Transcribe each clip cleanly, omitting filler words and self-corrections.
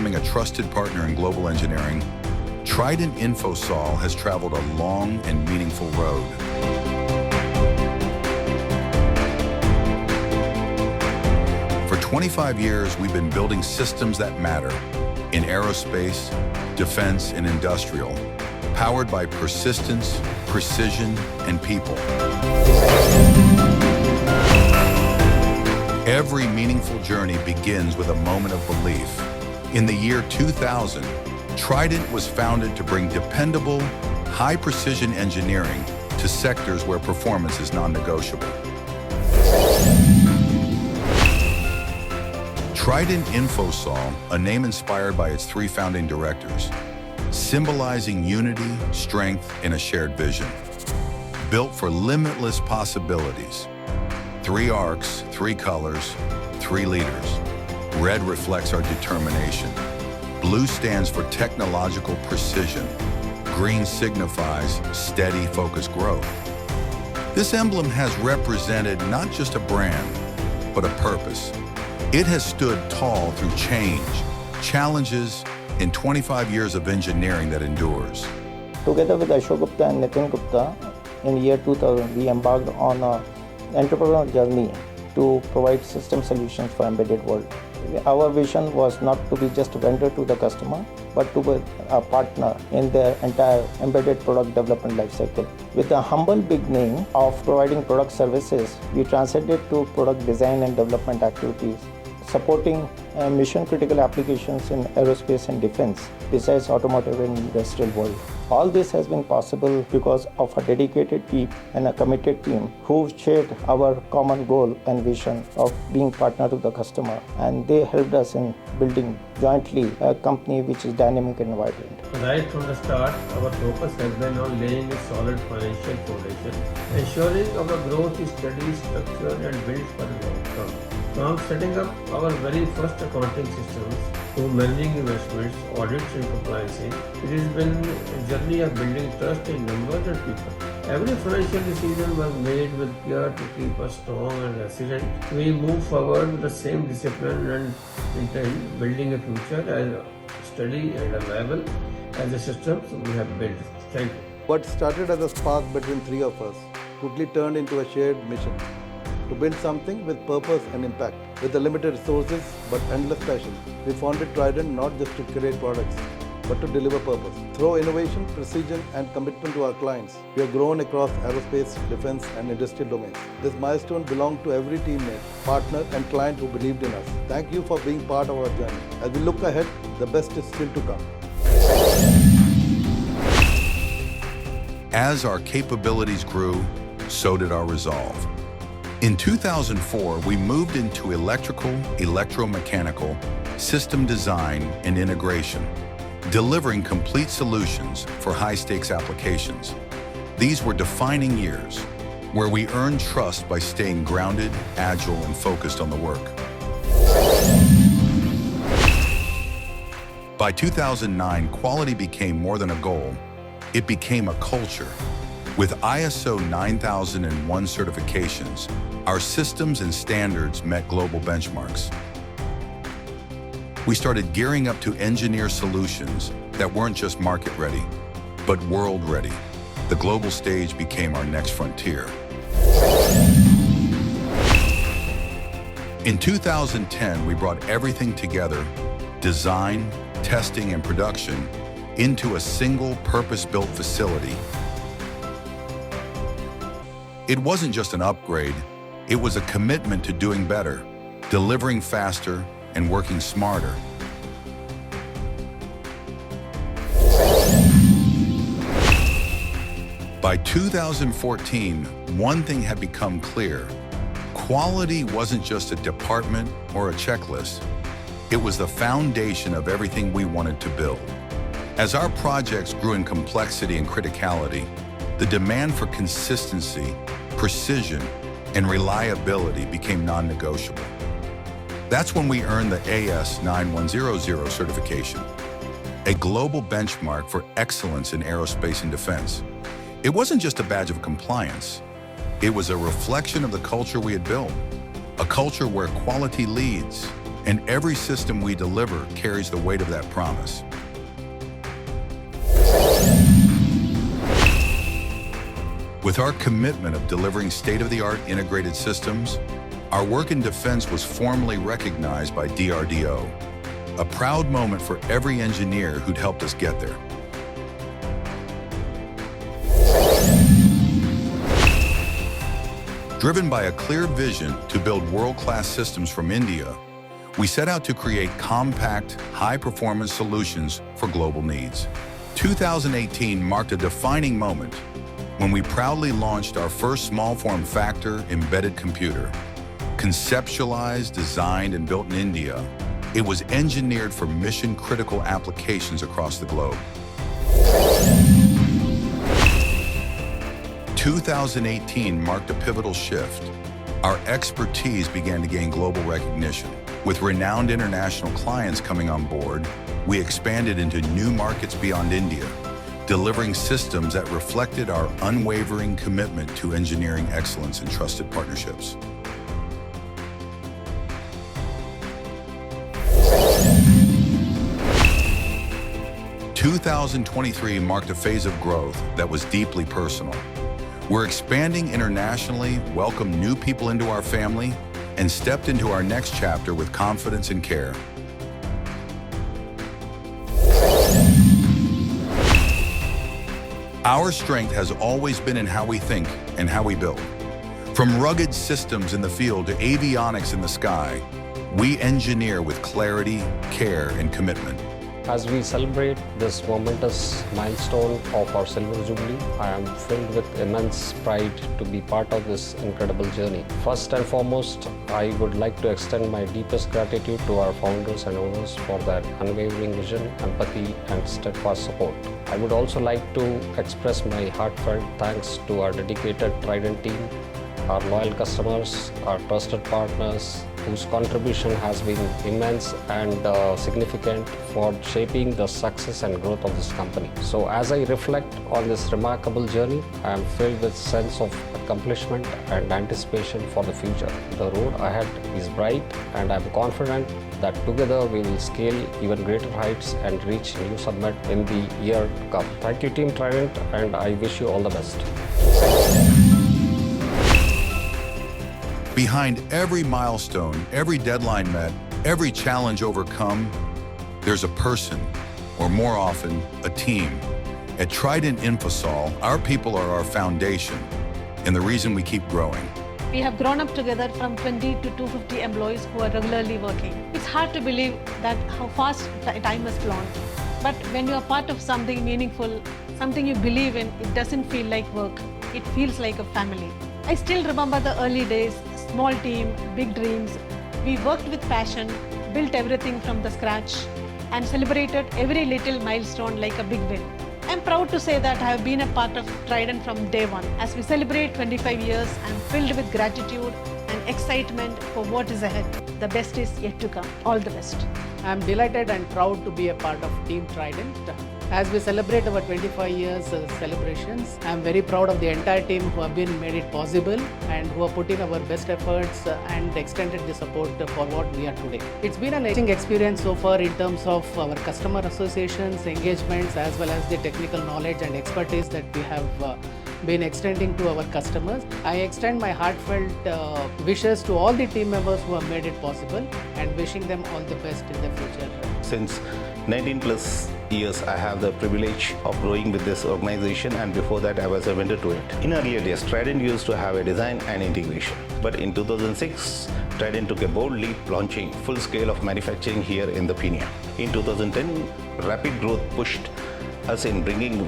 becoming a trusted partner in global engineering, Trident Infosol has traveled a long and meaningful road. For 25 years, we've been building systems that matter in aerospace, defense, and industrial, powered by persistence, precision, and people. Every meaningful journey begins with a moment of belief. In the year 2000, Trident was founded to bring dependable, high-precision engineering to sectors where performance is non-negotiable. Trident Infosol, a name inspired by its three founding directors, symbolizing unity, strength, and a shared vision. Built for limitless possibilities. 3 arcs, 3 colors, 3 leaders. Red reflects our determination. Blue stands for technological precision. Green signifies steady, focused growth. This emblem has represented not just a brand, but a purpose. It has stood tall through change, challenges, and 25 years of engineering that endures. Together with Ashok Gupta and Nitin Gupta, in year 2000, we embarked on an entrepreneurial journey to provide system solutions for embedded world. Our vision was not to be just a vendor to the customer, but to be a partner in their entire embedded product development lifecycle. With the humble beginning of providing product services, we transcended to product design and development activities, supporting mission-critical applications in aerospace and defense, besides automotive and industrial world. All this has been possible because of a dedicated team and a committed team who shared our common goal and vision of being partner to the customer, and they helped us in building jointly a company which is dynamic and vibrant. Right from the start, our focus has been on laying a solid financial foundation, ensuring our growth is steady, structured, and built for the long term. From setting up our very first accounting systems to managing investments, audits, and compliances, it has been a journey of building trust in numbers and people. Every financial decision was made with care to keep us strong and resilient. We move forward with the same discipline and intent, building a future as steady and reliable as the systems we have built. Thank you. What started as a spark between 3 of us quickly turned into a shared mission to build something with purpose and impact. With the limited resources but endless passion, we founded Trident not just to create products, but to deliver purpose. Through innovation, precision, and commitment to our clients, we have grown across aerospace, defense, and industrial domains. This milestone belonged to every teammate, partner, and client who believed in us. Thank you for being part of our journey. As we look ahead, the best is still to come. As our capabilities grew, so did our resolve. In 2004, we moved into electrical, electromechanical, system design, and integration, delivering complete solutions for high-stakes applications. These were defining years, where we earned trust by staying grounded, agile, and focused on the work. By 2009, quality became more than a goal. It became a culture. With ISO 9001 certifications, our systems and standards met global benchmarks. We started gearing up to engineer solutions that weren't just market-ready, but world-ready. The global stage became our next frontier. In 2010, we brought everything together, design, testing, and production, into a single purpose-built facility. It wasn't just an upgrade, it was a commitment to doing better, delivering faster, and working smarter. By 2014, one thing had become clear. Quality wasn't just a department or a checklist. It was the foundation of everything we wanted to build. As our projects grew in complexity and criticality, the demand for consistency, precision, and reliability became non-negotiable. That's when we earned the AS9100 certification, a global benchmark for excellence in aerospace and defense. It wasn't just a badge of compliance. It was a reflection of the culture we had built, a culture where quality leads And every system we deliver carries the weight of that promise. With our commitment of delivering state-of-the-art integrated systems, our work in defense was formally recognized by DRDO, a proud moment for every engineer who'd helped us get there. Driven by a clear vision to build world-class systems from India, we set out to create compact, high-performance solutions for global needs. 2018 marked a defining moment when we proudly launched our first small form factor embedded computer. Conceptualized, designed, and built in India, it was engineered for mission-critical applications across the globe. 2018 marked a pivotal shift. Our expertise began to gain global recognition. With renowned international clients coming on board, we expanded into new markets beyond India, delivering systems that reflected our unwavering commitment to engineering excellence and trusted partnerships. In 2023 marked a phase of growth that was deeply personal. We're expanding internationally, welcomed new people into our family, and stepped into our next chapter with confidence and care. Our strength has always been in how we think and how we build. From rugged systems in the field to avionics in the sky, we engineer with clarity, care, and commitment. As we celebrate this momentous milestone of our Silver Jubilee, I am filled with immense pride to be part of this incredible journey. First and foremost, I would like to extend my deepest gratitude to our founders and owners for their unwavering vision, empathy, and steadfast support. I would also like to express my heartfelt thanks to our dedicated Trident team, our loyal customers, our trusted partners, whose contribution has been immense and significant for shaping the success and growth of this company. So as I reflect on this remarkable journey, I am filled with sense of accomplishment and anticipation for the future. The road ahead is bright, and I am confident that together we will scale even greater heights and reach new summit in the year to come. Thank you, Team Trident, and I wish you all the best. Behind every milestone, every deadline met, every challenge overcome, there's a person, or more often, a team. At Trident Infosol, our people are our foundation and the reason we keep growing. We have grown up together from 20 to 250 employees who are regularly working. It's hard to believe that how fast time has flown. But when you are part of something meaningful, something you believe in, it doesn't feel like work. It feels like a family. I still remember the early days, small team, big dreams. We worked with passion, built everything from the scratch, and celebrated every little milestone like a big win. I'm proud to say that I have been a part of Trident from day one. As we celebrate 25 years, I'm filled with gratitude and excitement for what is ahead. The best is yet to come. All the best. I'm delighted and proud to be a part of Team Trident. As we celebrate our 25 years celebrations, I'm very proud of the entire team who have made it possible and who have put in our best efforts and extended the support for what we are today. It's been an amazing experience so far in terms of our customer associations, engagements, as well as the technical knowledge and expertise that we have been extending to our customers. I extend my heartfelt wishes to all the team members who have made it possible and wishing them all the best in the future. Since 19 plus years, I have the privilege of growing with this organization, and before that I was a vendor to it. In earlier days, Trident used to have a design and integration. But in 2006, Trident took a bold leap, launching full scale of manufacturing here in the Pune. In 2010, rapid growth pushed us in bringing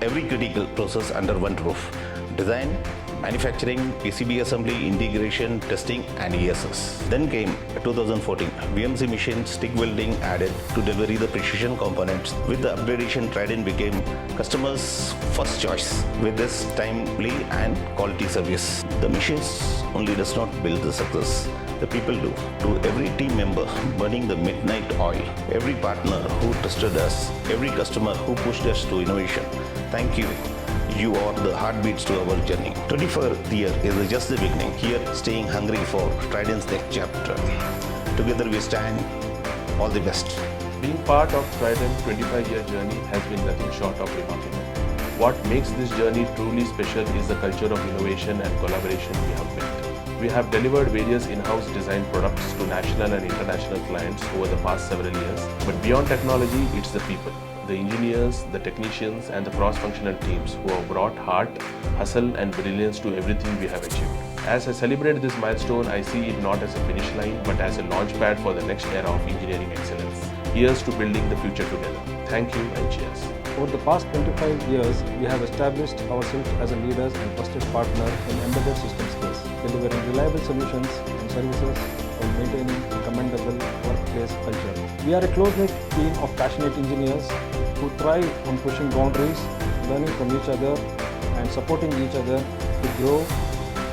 every critical process under one roof: design, manufacturing, PCB assembly, integration, testing, and ESS. Then came 2014, VMC machine stick welding added to deliver the precision components. With the upgradation, Trident became customers' first choice with this timely and quality service. The machines only does not build the success. The people do. To every team member burning the midnight oil, every partner who trusted us, every customer who pushed us to innovation, thank you. You are the heartbeats to our journey. 24th year is just the beginning. Here, staying hungry for Trident's next chapter. Together we stand. All the best. Being part of Trident's 25-year journey has been nothing short of remarkable. What makes this journey truly special is the culture of innovation and collaboration we have built. We have delivered various in-house design products to national and international clients over the past several years. But beyond technology, it's the people, the engineers, the technicians, and the cross-functional teams who have brought heart, hustle, and brilliance to everything we have achieved. As I celebrate this milestone, I see it not as a finish line, but as a launchpad for the next era of engineering excellence. Here's to building the future together. Thank you and cheers. Over the past 25 years, we have established ourselves as a leaders and trusted partner in embedded system space, delivering reliable solutions and services while maintaining a commendable workplace culture. We are a close-knit team of passionate engineers who thrive on pushing boundaries, learning from each other, and supporting each other to grow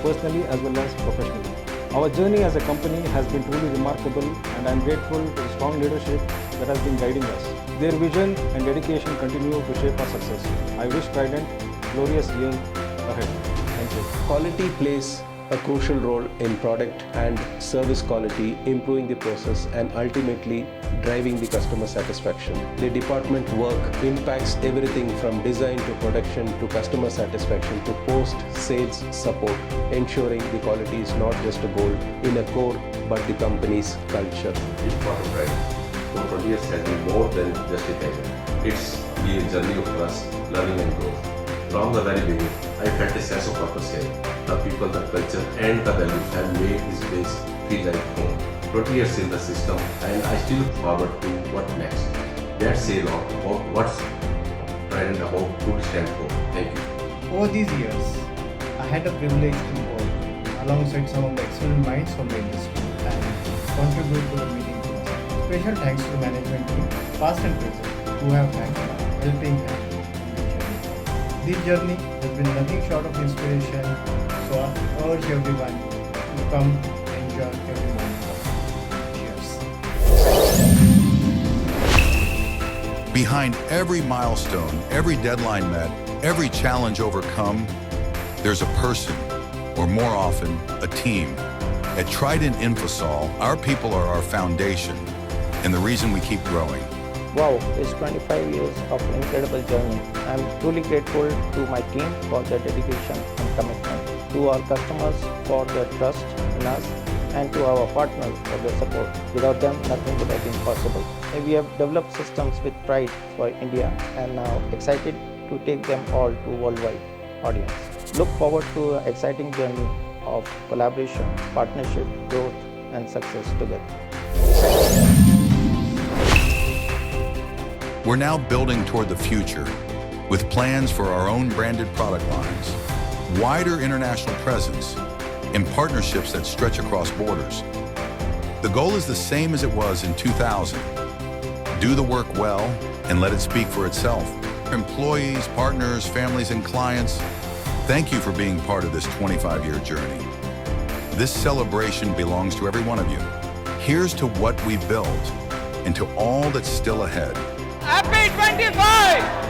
personally as well as professionally. Our journey as a company has been truly remarkable, and I am grateful to the strong leadership that has been guiding us. Their vision and dedication continue to shape our success. I wish Trident glorious years ahead. Thank you. Quality plays a crucial role in product and service quality, improving the process and ultimately driving the customer satisfaction. The department work impacts everything from design to production to customer satisfaction to post-sales support, ensuring the quality is not just a goal in a core but the company's culture. Being part of Trident for 20 years has been more than just a title. It's been a journey of trust, learning and growth. From the very beginning, I felt a sense of purpose here. The people, the culture and the values have made this place feel like home. 20 years in the system and I still look forward to what next. That say a lot about what's Trident about to stand for. Thank you. Over these years, I had the privilege to work alongside some of the excellent minds from the industry and contribute to the meaningful. Special thanks to the management team, past and present, who have had a helping hand. This journey has been nothing short of inspiration, so I urge everyone to come enjoy every moment of it. Cheers. Behind every milestone, every deadline met, every challenge overcome, there's a person, or more often, a team. At Trident Infosol, our people are our foundation and the reason we keep growing. Wow, it's 25 years of incredible journey. I'm truly grateful to my team for their dedication and commitment, to our customers for their trust in us, and to our partners for their support. Without them, nothing would have been possible. We have developed systems with pride for India and now excited to take them all to worldwide audience. Look forward to an exciting journey of collaboration, partnership, growth, and success together. We're now building toward the future with plans for our own branded product lines, wider international presence, and partnerships that stretch across borders. The goal is the same as it was in 2000. Do the work well and let it speak for itself. Employees, partners, families, and clients, thank you for being part of this 25-year journey. This celebration belongs to every one of you. Here's to what we've built and to all that's still ahead. Happy 25!